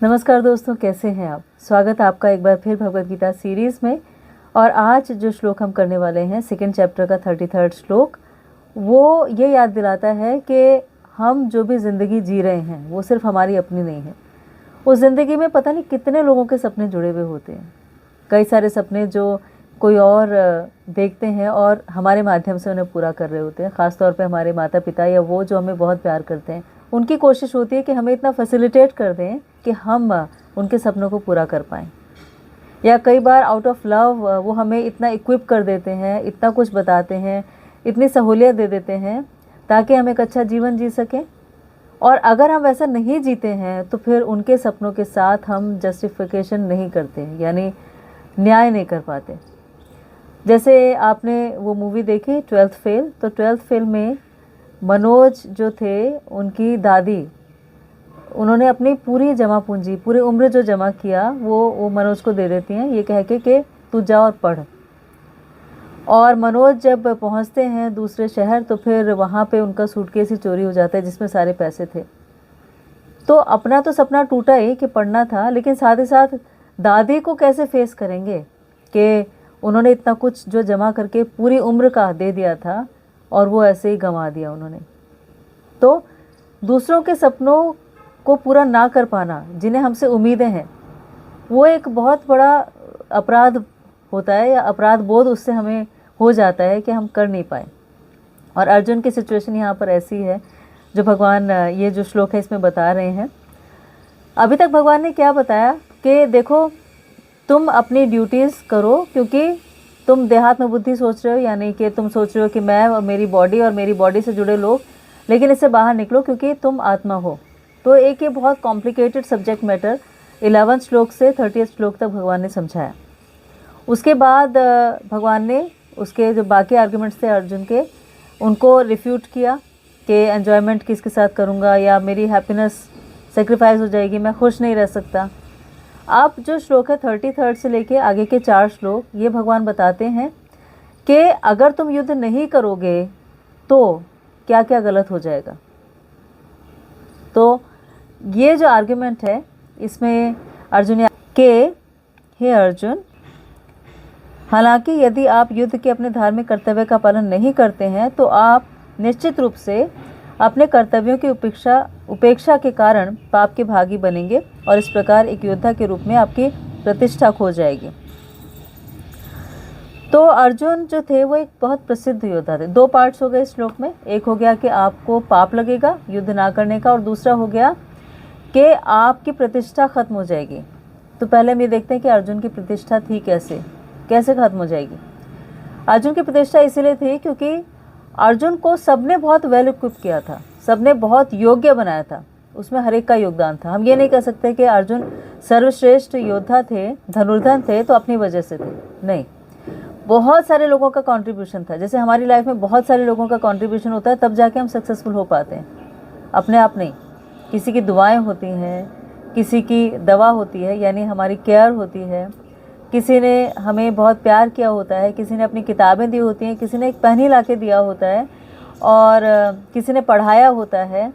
नमस्कार दोस्तों, कैसे हैं आप। स्वागत है आपका एक बार फिर भगवद गीता सीरीज़ में। और आज जो श्लोक हम करने वाले हैं, सेकंड चैप्टर का 33rd श्लोक, वो ये याद दिलाता है कि हम जो भी ज़िंदगी जी रहे हैं वो सिर्फ हमारी अपनी नहीं है। उस ज़िंदगी में पता नहीं कितने लोगों के सपने जुड़े हुए होते हैं। कई सारे सपने जो कोई और देखते हैं और हमारे माध्यम से उन्हें पूरा कर रहे होते हैं। ख़ास तौर पे हमारे माता पिता या वो जो हमें बहुत प्यार करते हैं, उनकी कोशिश होती है कि हमें इतना फैसिलिटेट कर दें कि हम उनके सपनों को पूरा कर पाएँ। या कई बार आउट ऑफ लव वो हमें इतना इक्विप कर देते हैं, इतना कुछ बताते हैं, इतनी सहूलियत दे देते हैं ताकि हम एक अच्छा जीवन जी सकें। और अगर हम वैसा नहीं जीते हैं तो फिर उनके सपनों के साथ हम जस्टिफिकेशन नहीं करते, यानी न्याय नहीं कर पाते। जैसे आपने वो मूवी देखी 12th फेल, तो 12th फेल में मनोज जो थे, उनकी दादी, उन्होंने अपनी पूरी जमा पूंजी, पूरी उम्र जो जमा किया वो मनोज को दे देती हैं, ये कह के कि तू जा और पढ़। और मनोज जब पहुंचते हैं दूसरे शहर तो फिर वहाँ पे उनका सूटकेस ही चोरी हो जाता है जिसमें सारे पैसे थे। तो अपना तो सपना टूटा ही कि पढ़ना था, लेकिन साथ ही साथ दादी को कैसे फेस करेंगे कि उन्होंने इतना कुछ जो जमा करके पूरी उम्र का दे दिया था और वो ऐसे ही गंवा दिया उन्होंने। तो दूसरों के सपनों को पूरा ना कर पाना, जिन्हें हमसे उम्मीदें हैं, वो एक बहुत बड़ा अपराध होता है, या अपराध बोध उससे हमें हो जाता है कि हम कर नहीं पाए। और अर्जुन की सिचुएशन यहाँ पर ऐसी है जो भगवान ये जो श्लोक है इसमें बता रहे हैं। अभी तक भगवान ने क्या बताया कि देखो, तुम अपनी ड्यूटीज़ करो, क्योंकि तुम देहात्म बुद्धि सोच रहे हो, यानी कि तुम सोच रहे हो कि मैं और मेरी बॉडी से जुड़े लोग, लेकिन इससे बाहर निकलो क्योंकि तुम आत्मा हो। तो एक ये बहुत कॉम्प्लिकेटेड सब्जेक्ट मैटर 11th श्लोक से 30th श्लोक तक भगवान ने समझाया। उसके बाद भगवान ने उसके जो बाकी आर्गुमेंट्स थे अर्जुन के, उनको रिफ्यूट किया कि एन्जॉयमेंट किसके साथ करूँगा, या मेरी हैप्पीनेस सेक्रीफाइस हो जाएगी, मैं खुश नहीं रह सकता। अब जो श्लोक है 33rd से लेके आगे के 4 श्लोक, ये भगवान बताते हैं कि अगर तुम युद्ध नहीं करोगे तो क्या क्या गलत हो जाएगा। तो ये जो आर्गुमेंट है इसमें अर्जुन के, हे अर्जुन, हालांकि यदि आप युद्ध के अपने धार्मिक कर्तव्य का पालन नहीं करते हैं तो आप निश्चित रूप से अपने कर्तव्यों की उपेक्षा के कारण पाप के भागी बनेंगे और इस प्रकार एक योद्धा के रूप में आपकी प्रतिष्ठा खो जाएगी। तो अर्जुन जो थे वो एक बहुत प्रसिद्ध योद्धा थे। 2 पार्ट्स हो गए इस श्लोक में। एक हो गया कि आपको पाप लगेगा युद्ध ना करने का, और दूसरा हो गया कि आपकी प्रतिष्ठा खत्म हो जाएगी। तो पहले हम ये देखते हैं कि अर्जुन की प्रतिष्ठा थी कैसे खत्म हो जाएगी। अर्जुन की प्रतिष्ठा इसीलिए थी क्योंकि अर्जुन को सबने बहुत वेल इक्विप किया था, सबने बहुत योग्य बनाया था, उसमें हर एक का योगदान था। हम ये नहीं कह सकते कि अर्जुन सर्वश्रेष्ठ योद्धा थे, धनुर्धर थे तो अपनी वजह से थे, नहीं, बहुत सारे लोगों का कंट्रीब्यूशन था। जैसे हमारी लाइफ में बहुत सारे लोगों का कंट्रीब्यूशन होता है, तब जाके हम सक्सेसफुल हो पाते हैं, अपने आप नहीं। किसी की दुआएं होती हैं, किसी की दवा होती है, यानी हमारी केयर होती है, किसी ने हमें बहुत प्यार किया होता है, किसी ने अपनी किताबें दी होती हैं, किसी ने एक पेन ही ला के दिया होता है, और किसी ने पढ़ाया होता है,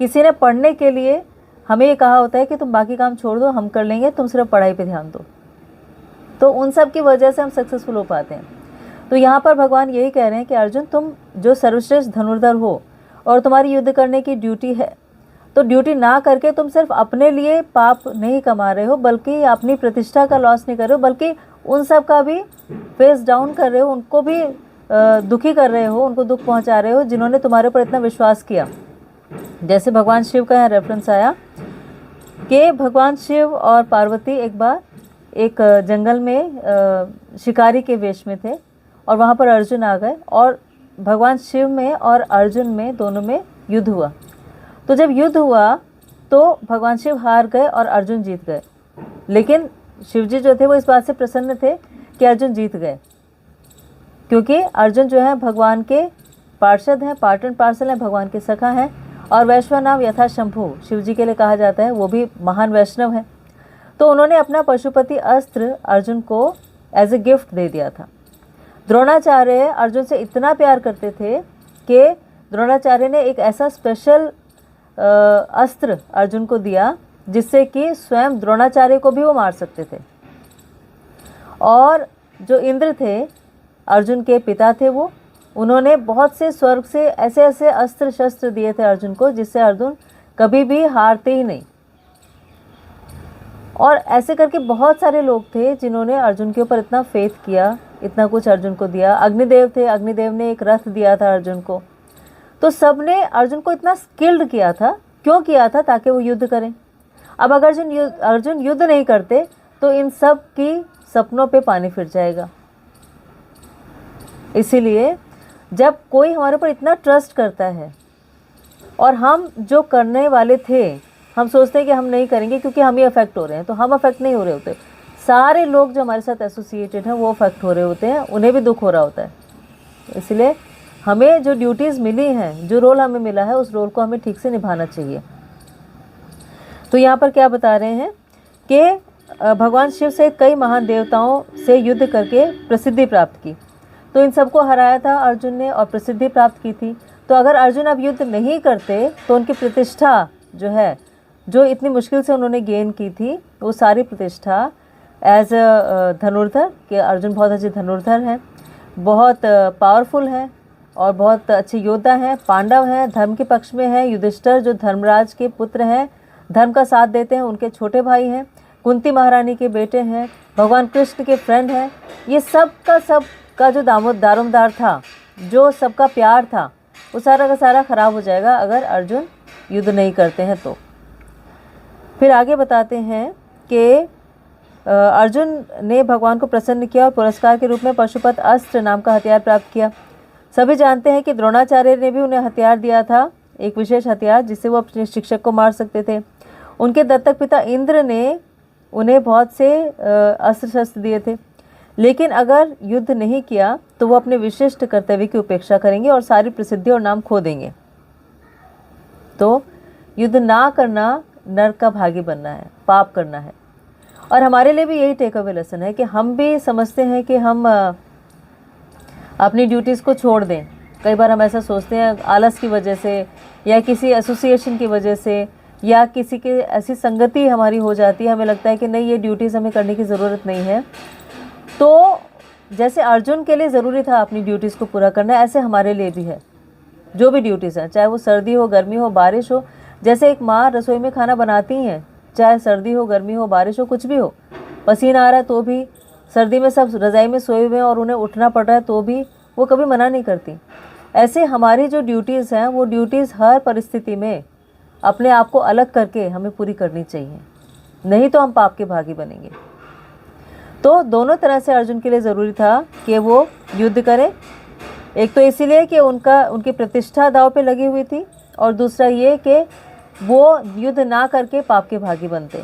किसी ने पढ़ने के लिए हमें ये कहा होता है कि तुम बाकी काम छोड़ दो, हम कर लेंगे, तुम सिर्फ पढ़ाई पे ध्यान दो। तो उन सब की वजह से हम सक्सेसफुल हो पाते हैं। तो यहाँ पर भगवान यही कह रहे हैं कि अर्जुन, तुम जो सर्वश्रेष्ठ धनुर्धर हो और तुम्हारी युद्ध करने की ड्यूटी है, तो ड्यूटी ना करके तुम सिर्फ अपने लिए पाप नहीं कमा रहे हो, बल्कि अपनी प्रतिष्ठा का लॉस नहीं कर रहे हो, बल्कि उन सब का भी फेस डाउन कर रहे हो, उनको भी दुखी कर रहे हो, उनको दुख पहुंचा रहे हो जिन्होंने तुम्हारे ऊपर इतना विश्वास किया। जैसे भगवान शिव का यहाँ रेफरेंस आया कि भगवान शिव और पार्वती एक बार एक जंगल में शिकारी के वेश में थे, और वहाँ पर अर्जुन आ गए, और भगवान शिव में और अर्जुन में दोनों में युद्ध हुआ। तो जब युद्ध हुआ तो भगवान शिव हार गए और अर्जुन जीत गए, लेकिन शिव जी जो थे वो इस बात से प्रसन्न थे कि अर्जुन जीत गए, क्योंकि अर्जुन जो है भगवान के पार्षद हैं, पार्ट एंड पार्सल हैं, भगवान के सखा हैं, और वैश्व नाम यथा शंभु शिव जी के लिए कहा जाता है, वो भी महान वैष्णव हैं। तो उन्होंने अपना पशुपति अस्त्र अर्जुन को एज ए गिफ्ट दे दिया था। द्रोणाचार्य अर्जुन से इतना प्यार करते थे कि द्रोणाचार्य ने एक ऐसा स्पेशल अस्त्र अर्जुन को दिया जिससे कि स्वयं द्रोणाचार्य को भी वो मार सकते थे। और जो इंद्र थे, अर्जुन के पिता थे, वो उन्होंने बहुत से स्वर्ग से ऐसे ऐसे अस्त्र शस्त्र दिए थे अर्जुन को, जिससे अर्जुन कभी भी हारते ही नहीं। और ऐसे करके बहुत सारे लोग थे जिन्होंने अर्जुन के ऊपर इतना फेथ किया, इतना कुछ अर्जुन को दिया। अग्निदेव थे, अग्निदेव ने एक रथ दिया था अर्जुन को। तो सब ने अर्जुन को इतना स्किल्ड किया था। क्यों किया था? ताकि वो युद्ध करें। अब अगर अर्जुन युद्ध नहीं करते तो इन सब की सपनों पे पानी फिर जाएगा। इसीलिए जब कोई हमारे ऊपर इतना ट्रस्ट करता है और हम जो करने वाले थे हम सोचते हैं कि हम नहीं करेंगे क्योंकि हम ही अफेक्ट हो रहे हैं, तो हम अफेक्ट नहीं हो रहे होते। सारे लोग जो हमारे साथ एसोसिएटेड हैं वो अफेक्ट हो रहे होते हैं, उन्हें भी दुख हो रहा होता है। इसलिए हमें जो ड्यूटीज़ मिली हैं, जो रोल हमें मिला है, उस रोल को हमें ठीक से निभाना चाहिए। तो यहाँ पर क्या बता रहे हैं कि भगवान शिव सहित कई महान देवताओं से युद्ध करके प्रसिद्धि प्राप्त की। तो इन सबको हराया था अर्जुन ने और प्रसिद्धि प्राप्त की थी। तो अगर अर्जुन अब युद्ध नहीं करते तो उनकी प्रतिष्ठा जो है, जो इतनी मुश्किल से उन्होंने गेन की थी, वो सारी प्रतिष्ठा एज धनुर्धर, कि अर्जुन बहुत अच्छे धनुर्धर हैं, बहुत पावरफुल हैं और बहुत अच्छे योद्धा हैं, पांडव हैं, धर्म के पक्ष में हैं, युधिष्ठिर जो धर्मराज के पुत्र हैं, धर्म का साथ देते हैं, उनके छोटे भाई हैं, कुंती महारानी के बेटे हैं, भगवान कृष्ण के फ्रेंड हैं। ये सब का जो दारोमदार था, जो सबका प्यार था, वो सारा का सारा खराब हो जाएगा अगर अर्जुन युद्ध नहीं करते हैं तो। फिर आगे बताते हैं कि अर्जुन ने भगवान को प्रसन्न किया और पुरस्कार के रूप में पशुपत अस्त्र नाम का हथियार प्राप्त किया। सभी जानते हैं कि द्रोणाचार्य ने भी उन्हें हथियार दिया था, एक विशेष हथियार जिससे वो अपने शिक्षक को मार सकते थे। उनके दत्तक पिता इंद्र ने उन्हें बहुत से अस्त्र शस्त्र दिए थे। लेकिन अगर युद्ध नहीं किया तो वो अपने विशिष्ट कर्तव्य की उपेक्षा करेंगे और सारी प्रसिद्धि और नाम खो देंगे। तो युद्ध ना करना नरक का भागी बनना है, पाप करना है। और हमारे लिए भी यही टेक अवे लेसन है कि हम भी समझते हैं कि हम अपनी ड्यूटीज़ को छोड़ दें। कई बार हम ऐसा सोचते हैं आलस की वजह से या किसी एसोसिएशन की वजह से या किसी की ऐसी संगति हमारी हो जाती है, हमें लगता है कि नहीं ये ड्यूटीज़ हमें करने की ज़रूरत नहीं है। तो जैसे अर्जुन के लिए ज़रूरी था अपनी ड्यूटीज़ को पूरा करना, ऐसे हमारे लिए भी है। जो भी ड्यूटीज़ हैं, चाहे वो सर्दी हो, गर्मी हो, बारिश हो, जैसे एक माँ रसोई में खाना बनाती हैं, चाहे सर्दी हो, गर्मी हो, बारिश हो, कुछ भी हो, पसीना आ रहा है तो भी, सर्दी में सब रज़ाई में सोए हुए हैं और उन्हें उठना पड़ रहा है तो भी वो कभी मना नहीं करती। ऐसे हमारी जो ड्यूटीज़ हैं वो ड्यूटीज़ हर परिस्थिति में अपने आप को अलग करके हमें पूरी करनी चाहिए, नहीं तो हम पाप के भागी बनेंगे। तो दोनों तरह से अर्जुन के लिए ज़रूरी था कि वो युद्ध करें। एक तो इसीलिए कि उनकी प्रतिष्ठा दांव पे लगी हुई थी और दूसरा ये कि वो युद्ध ना करके पाप के भागी बनते।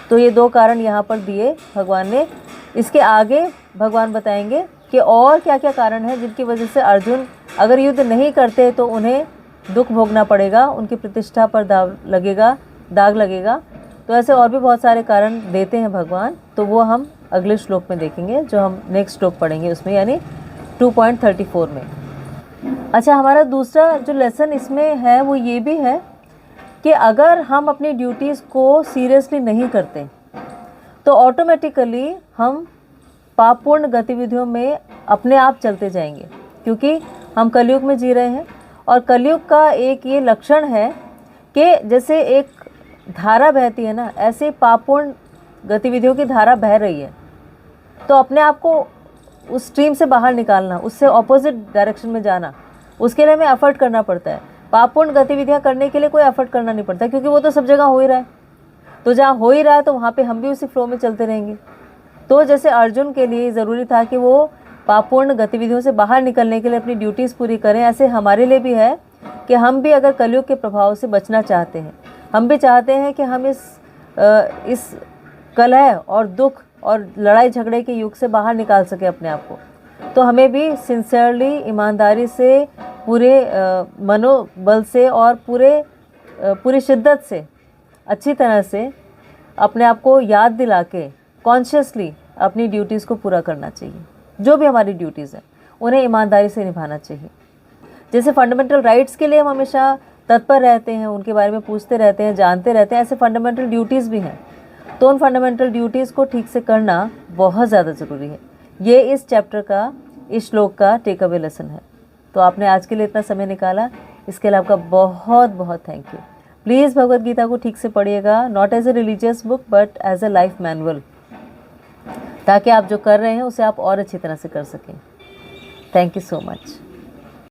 तो ये दो कारण यहाँ पर दिए भगवान ने। इसके आगे भगवान बताएंगे कि और क्या क्या कारण है जिनकी वजह से अर्जुन अगर युद्ध नहीं करते तो उन्हें दुख भोगना पड़ेगा, उनकी प्रतिष्ठा पर दाग लगेगा। तो ऐसे और भी बहुत सारे कारण देते हैं भगवान, तो वो हम अगले श्लोक में देखेंगे, जो हम नेक्स्ट श्लोक पढ़ेंगे उसमें, यानी 2.34 में। अच्छा, हमारा दूसरा जो लेसन इसमें है वो ये भी है कि अगर हम अपनी ड्यूटीज़ को सीरियसली नहीं करते तो ऑटोमेटिकली हम पापपूर्ण गतिविधियों में अपने आप चलते जाएंगे, क्योंकि हम कलयुग में जी रहे हैं। और कलयुग का एक ये लक्षण है कि जैसे एक धारा बहती है ना, ऐसे पापपूर्ण गतिविधियों की धारा बह रही है। तो अपने आप को उस स्ट्रीम से बाहर निकालना, उससे ऑपोजिट डायरेक्शन में जाना, उसके लिए हमें एफर्ट करना पड़ता है। पापपूर्ण गतिविधियां करने के लिए कोई एफर्ट करना नहीं पड़ता, क्योंकि वो तो सब जगह हो ही रहा है। तो जहाँ हो ही रहा है तो वहाँ पे हम भी उसी फ्लो में चलते रहेंगे। तो जैसे अर्जुन के लिए ज़रूरी था कि वो पापपूर्ण गतिविधियों से बाहर निकलने के लिए अपनी ड्यूटीज़ पूरी करें, ऐसे हमारे लिए भी है कि हम भी अगर कलयुग के प्रभाव से बचना चाहते हैं, हम भी चाहते हैं कि हम इस कलह और दुख और लड़ाई झगड़े के युग से बाहर निकाल सके अपने आप को, तो हमें भी सिंसियरली, ईमानदारी से, पूरे मनोबल से और पूरी शिद्दत से, अच्छी तरह से अपने आप को याद दिला के कॉन्शियसली अपनी ड्यूटीज़ को पूरा करना चाहिए। जो भी हमारी ड्यूटीज़ हैं उन्हें ईमानदारी से निभाना चाहिए। जैसे फंडामेंटल राइट्स के लिए हम हमेशा तत्पर रहते हैं, उनके बारे में पूछते रहते हैं, जानते रहते हैं, ऐसे फंडामेंटल ड्यूटीज़ भी हैं। तो उन फंडामेंटल ड्यूटीज़ को ठीक से करना बहुत ज़्यादा ज़रूरी है। ये इस चैप्टर का, इस श्लोक का टेक अवे लेसन है। तो आपने आज के लिए इतना समय निकाला, इसके लिए आपका बहुत बहुत thank you. Please Bhagavad Gita को ठीक से पढ़िएगा, not as a religious book but as a life manual, ताकि आप जो कर रहे हैं उसे आप और अच्छी तरह से कर सकें। Thank you so much.